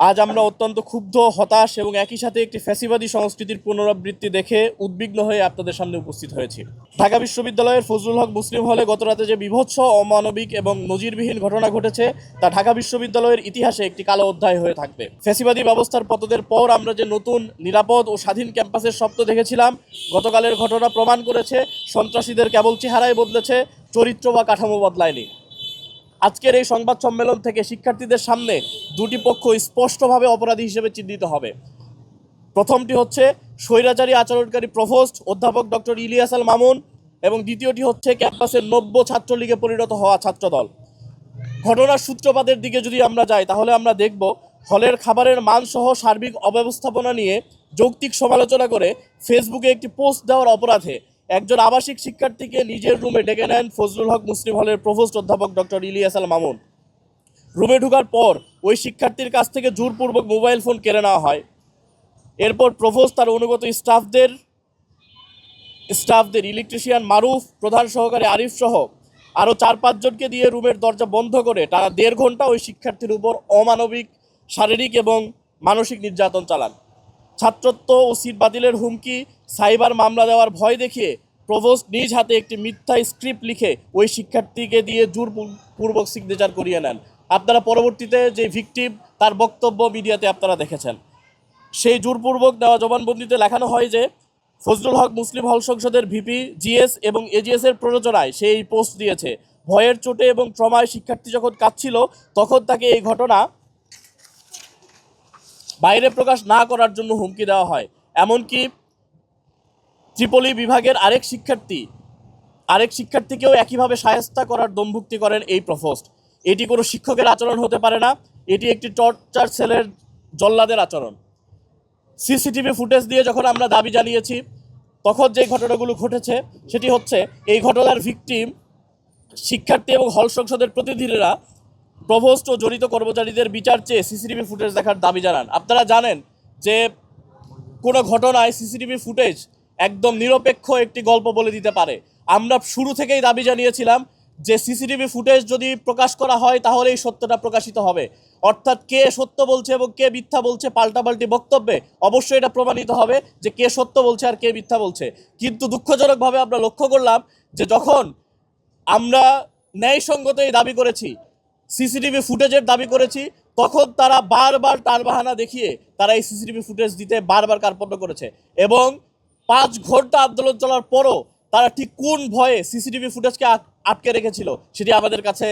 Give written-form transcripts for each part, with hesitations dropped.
আজ আমরা অত্যন্ত ক্ষুব্ধ, হতাশ এবং একই সাথে একটি ফ্যাসিবাদী সংস্কৃতির পুনরাবৃত্তি দেখে উদ্বিগ্ন হয়ে আপনাদের সামনে উপস্থিত হয়েছি। ঢাকা বিশ্ববিদ্যালয়ের ফজলুল হক মুসলিম হলে গতরাতে যে বীভৎস, অমানবিক এবং নজিরবিহীন ঘটনা ঘটেছে তা ঢাকা বিশ্ববিদ্যালয়ের ইতিহাসে একটি কালো অধ্যায় হয়ে থাকবে। ফ্যাসিবাদী ব্যবস্থার পতনের পর আমরা যে নতুন, নিরাপদ ও স্বাধীন ক্যাম্পাসের স্বপ্ন দেখেছিলাম, গতকালের ঘটনা প্রমাণ করেছে সন্ত্রাসীদের কেবল চেহারাই বদলেছে, চরিত্র বা কাঠামো বদলায়নি। আজকের এই সংবাদ সম্মেলন থেকে শিক্ষার্থীদের সামনে দুটি পক্ষ স্পষ্টভাবে অপরাধী হিসেবে চিহ্নিত হবে। প্রথমটি হচ্ছে স্বৈরাচারী আচরণকারী প্রভোস্ট অধ্যাপক ডক্টর ইলিয়াস আল মামুন, এবং দ্বিতীয়টি হচ্ছে ক্যাম্পাসের নব্য ছাত্রলীগে পরিণত হওয়া ছাত্রদল। ঘটনার সূত্রপাতের দিকে যদি আমরা যাই, তাহলে আমরা দেখব হলের খাবারের মানসহ সার্বিক অব্যবস্থাপনা নিয়ে যৌক্তিক সমালোচনা করে ফেসবুকে একটি পোস্ট দেওয়ার অপরাধে একজন আবাসিক শিক্ষার্থীকে নিজের রুমে ডেকে নেন ফজলুল হক মুসলিম হলের প্রভোস্ট অধ্যাপক ডক্টর ইলিয়াস আল মামুন। রুমে ঢোকার পর ওই শিক্ষার্থীর কাছ থেকে জোরপূর্বক মোবাইল ফোন কেড়ে নেওয়া হয়। এরপর প্রভোস্ট তার অনুগত স্টাফদের ইলেকট্রিশিয়ান মারুফ, প্রধান সহকারী আরিফ সহ আরও 4-5 জনকে দিয়ে রুমের দরজা বন্ধ করে টানা 1.5 ঘন্টা ওই শিক্ষার্থীর উপর অমানবিক শারীরিক এবং মানসিক নির্যাতন চালান। ছাত্রত্ব ও সিট বাতিলের হুমকি, সাইবার মামলা দেওয়ার ভয় দেখিয়ে প্রভোস্ট নিজ হাতে একটি মিথ্যা স্ক্রিপ্ট লিখে ওই শিক্ষার্থীকে দিয়ে জোরপূর্বক সিগনেচার করিয়ে নেন। আপনারা পরবর্তীতে যে ভিকটিম, তার বক্তব্য মিডিয়াতে আপনারা দেখেছেন। সেই জোরপূর্বক দেওয়া জবানবন্দিতে লেখানো হয় যে ফজলুল হক মুসলিম হল সংসদের ভিপি, জিএস এবং এজিএস এর প্ররোচনায় সেই পোস্ট দিয়েছে। ভয়ের চোটে এবং ট্রমায় শিক্ষার্থী যখন কাঁদছিল, তখন তাকে এই ঘটনা বাইরে প্রকাশ না করার জন্য হুমকি দেওয়া হয়। এমনকি ত্রিপলি বিভাগের আরেক শিক্ষার্থীকেও একইভাবে শায়েস্তা করার দমভুক্তি করেন এই প্রভোস্ট। এটি কোনো শিক্ষকের আচরণ হতে পারে না, এটি একটি টর্চার সেলের জল্লাদের আচরণ। সিসিটিভি ফুটেজ দিয়ে যখন আমরা দাবি জানিয়েছি, তখন যে ঘটনাগুলো ঘটেছে সেটি হচ্ছে এই ঘটনার ভিকটিম শিক্ষার্থী এবং হল সংসদের প্রতিনিধিরা প্রভোস্ট ও জড়িত কর্মচারীদের বিচার চেয়ে সিসিটিভি ফুটেজ দেখার দাবি জানান। আপনারা জানেন যে কোনো ঘটনায় সিসিটিভি ফুটেজ একদম নিরপেক্ষ একটি গল্প বলে দিতে পারে। আমরা শুরু থেকেই দাবি জানিয়েছিলাম যে সিসিটিভি ফুটেজ যদি প্রকাশ করা হয়, তাহলে এই সত্যটা প্রকাশিত হবে। অর্থাৎ কে সত্য বলছে এবং কে মিথ্যা বলছে, পাল্টাপাল্টি বক্তব্যে অবশ্যই এটা প্রমাণিত হবে যে কে সত্য বলছে আর কে মিথ্যা বলছে। কিন্তু দুঃখজনকভাবে আমরা লক্ষ্য করলাম যে যখন আমরা ন্যায়সঙ্গত এই দাবি করেছি, সিসিটিভি ফুটেজের দাবি করেছি, তখন তারা বারবার টালবাহানা দেখিয়ে তারা এই সিসিটিভি ফুটেজ দিতে বারবার কার্পণ্য করেছে। এবং 5 ঘন্টা আন্দোলন চলার পরও তারা ঠিক কোন ভয়ে সিসিটিভি ফুটেজকে আটকে রেখেছিল সেটি আমাদের কাছে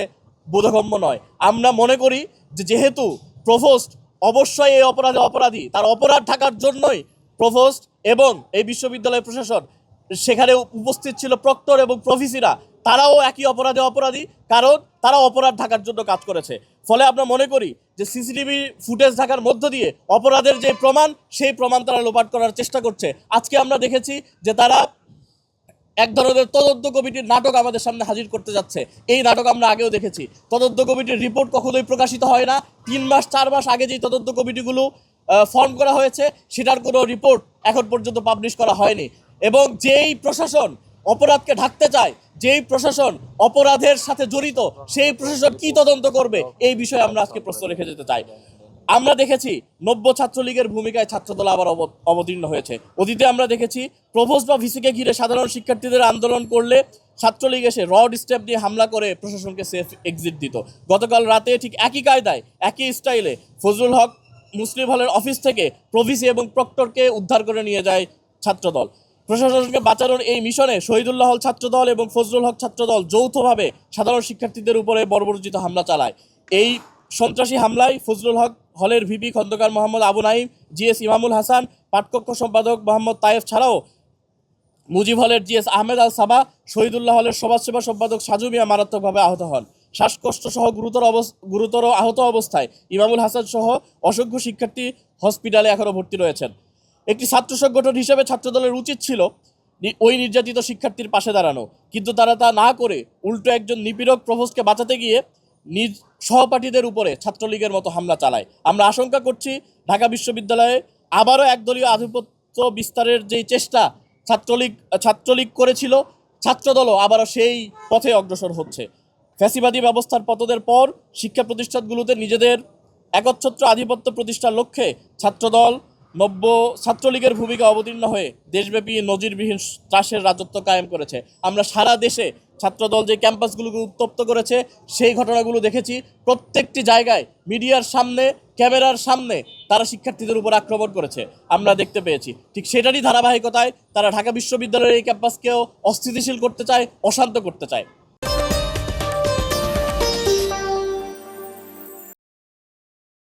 বোধগম্য নয়। আমরা মনে করি যে যেহেতু প্রভোস্ট অবশ্যই এই অপরাধে অপরাধী, তার অপরাধ থাকার জন্যই প্রভোস্ট এবং এই বিশ্ববিদ্যালয় প্রশাসন, সেখানে উপস্থিত ছিল প্রক্টর এবং প্রভিসিরা, তারাও একই অপরাধে অপরাধী, কারণ তারা অপরাধ ঢাকার জন্য কাজ করেছে। ফলে আমরা মনে করি যে সিসিটিভি ফুটেজ ঢাকার মধ্য দিয়ে অপরাধের যে প্রমাণ, সেই প্রমাণ তারা লোপাট করার চেষ্টা করছে। আজকে আমরা দেখেছি যে তারা এক ধরনের তদন্ত কমিটির নাটক আমাদের সামনে হাজির করতে যাচ্ছে। এই নাটক আমরা আগেও দেখেছি। তদন্ত কমিটির রিপোর্ট কখনোই প্রকাশিত হয় না। 3 মাস 4 মাস আগে যেই তদন্ত কমিটিগুলো ফর্ম করা হয়েছে, সেটার কোনো রিপোর্ট এখন পর্যন্ত পাবলিশ করা হয়নি। এবং যেই প্রশাসন অপরাধকে ঢাকতে চায়, যেই প্রশাসন অপরাধের সাথে জড়িত, সেই প্রশাসন কি তদন্ত করবে, এই বিষয়ে আমরা আজকে প্রশ্ন রেখে যেতে চাই। আমরা দেখেছি নব্য ছাত্রলীগের ভূমিকায় ছাত্রদল আবার অবতীর্ণ হয়েছে। অতীতে আমরা দেখেছি প্রভোস্ট বা ভিসিকে ঘিরে সাধারণ শিক্ষার্থীদের আন্দোলন করলে ছাত্রলীগ এসে রড স্টেপ দিয়ে হামলা করে প্রশাসনকে সেফ এক্সিট দিত। গতকাল রাতে ঠিক একই কায়দায়, একই স্টাইলে ফজলুল হক মুসলিম হলের অফিস থেকে প্রভিসি এবং প্রক্টরকে উদ্ধার করে নিয়ে যায় ছাত্রদল। প্রশাসনকে বাঁচানোর এই মিশনে শহীদুল্লাহ হল ছাত্রদল এবং ফজলুল হক ছাত্রদল যৌথভাবে সাধারণ শিক্ষার্থীদের উপরে বর্বরোচিত হামলা চালায়। এই সন্ত্রাসী হামলায় ফজলুল হক হলের ভিপি খন্দকার মোহাম্মদ আবু নাইম, জিএস ইমামুল হাসান, পাঠকক্ষ সম্পাদক মোহাম্মদ তায়েফ ছাড়াও মুজিব হলের জিএস আহমেদ আল সাবা, শহীদুল্লাহ হলের সমাজসেবা সম্পাদক সাজু মিয়া মারাত্মকভাবে আহত হন। শ্বাসকষ্ট সহ গুরুতর আহত অবস্থায় ইমামুল হাসান সহ অসংখ্য শিক্ষার্থী হসপিটালে এখনও ভর্তি রয়েছেন। একটি ছাত্র সংগঠন হিসেবে ছাত্রদলের উচিত ছিল ওই নির্যাতিত শিক্ষার্থীর পাশে দাঁড়ানো, কিন্তু তারা তা না করে উল্টো একজন নিপীড়ক প্রভোস্টকে বাঁচাতে গিয়ে নিজ সহপাঠীদের উপরে ছাত্রলীগের মতো হামলা চালায়। আমরা আশঙ্কা করছি ঢাকা বিশ্ববিদ্যালয়ে আবারও একদলীয় আধিপত্য বিস্তারের যেই চেষ্টা ছাত্রলীগ করেছিল, ছাত্রদলও আবারও সেই পথে অগ্রসর হচ্ছে। ফ্যাসিবাদী ব্যবস্থার পতনের পর শিক্ষা প্রতিষ্ঠানগুলোতে নিজেদের একচ্ছত্র আধিপত্য প্রতিষ্ঠার লক্ষ্যে ছাত্রদল নব্য ছাত্রলীগের ভূমিকা অবতীর্ণ হয়ে দেশব্যাপী নজিরবিহীন ত্রাসের রাজত্ব কায়েম করেছে। আমরা সারা দেশে ছাত্রদল যে ক্যাম্পাসগুলোকে উত্তপ্ত করেছে সেই ঘটনাগুলো দেখেছি। প্রত্যেকটি জায়গায় মিডিয়ার সামনে, ক্যামেরার সামনে তারা শিক্ষার্থীদের উপর আক্রমণ করেছে, আমরা দেখতে পেয়েছি। ঠিক সেটারই ধারাবাহিকতায় তারা ঢাকা বিশ্ববিদ্যালয়ের এই ক্যাম্পাসকেও অস্থিতিশীল করতে চায়, অশান্ত করতে চায়।